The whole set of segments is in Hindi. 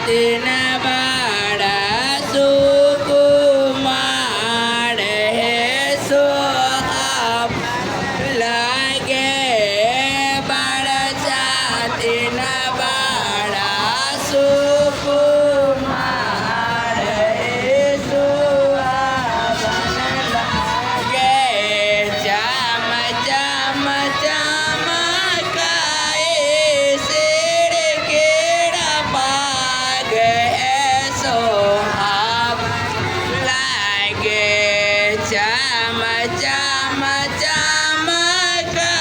तीन बड़ा सुकुमार है सोहाब लागे बड़ा तीन बड़ा सुकुमार है सोहाब लागे चम चम चमकाए सिर केड़ा पाग है सोहाब लागे चम चम चमकाए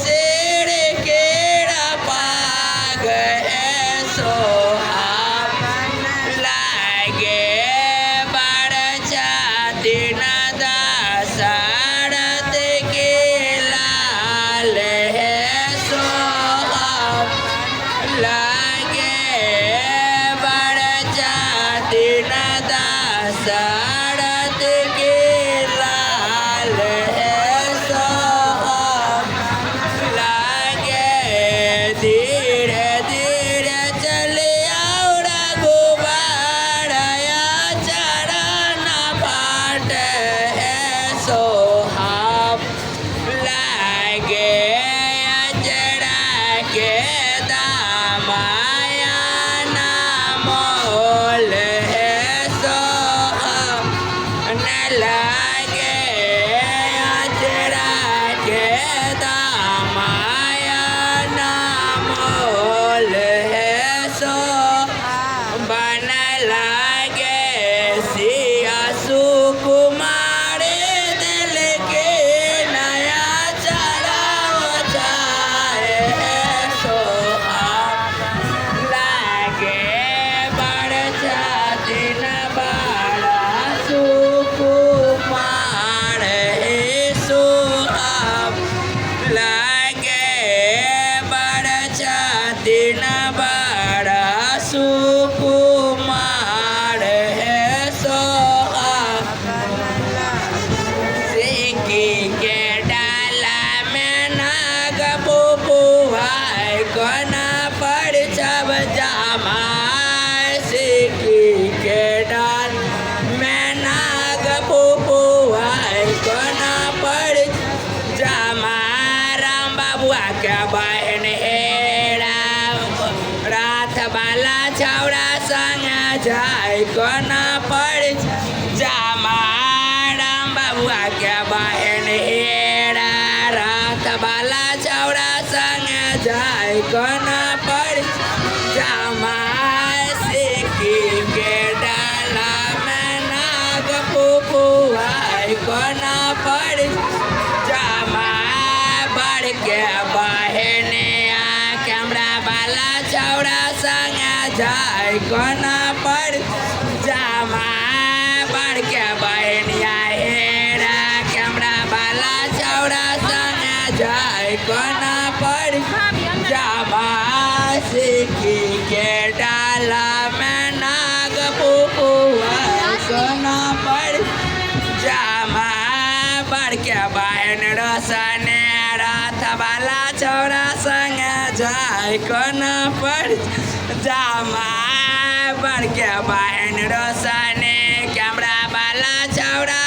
सिर केड़ा पाग है सोहाब लागे बड़ा दिन दशरथ के लाल है सोहाब लागे बड़ा दिन दशरथ के लाल है सोहाब लागे धीरे धीरे चले औरा गुबारया चरण पाट है सोहाब लागे अजड़ा के दामाया मोल है सोहाब न लागे अजड़ा के दामाया मोल है सोहाब बन लागे सिया सुकुमार दिल के नया चढ़ाव जाए है सोहाब लागे बड़ा दिन बड़ा सुकुमार है सोहाब लागे बड़ा दिन बड़ा सुकुमार है सोहाब सिक्की के डाला में नाग बुबुआई कोना पर जब जामा सिक्की के डाल में नाग बुबुआई कोना पर जामा राम बाबुआ के बहन हेरा रात वाला छौड़ा संग जाय कोना पर जामा राम बाबुआ के बहन हेरा रात वाला छौड़ा संग जाय कोना पर जामा सिक्की के डाला में नाग बुबुआई कोना पर जामा बड़ के बहन कैमरा वाला छौड़ा संग जाय कोना पर जामा बड़ के बहनिया हेरा कैमरा वाला छौड़ा संग जाय कोना पर जामा सिक्की के डाला में नाग बुबुआई कोना पर जामा बड़ के बहन रोशने रात वाला छौड़ा संग जाय कोना पर जामा बड़ के बहन रोशने कैमरा वाला छौड़ा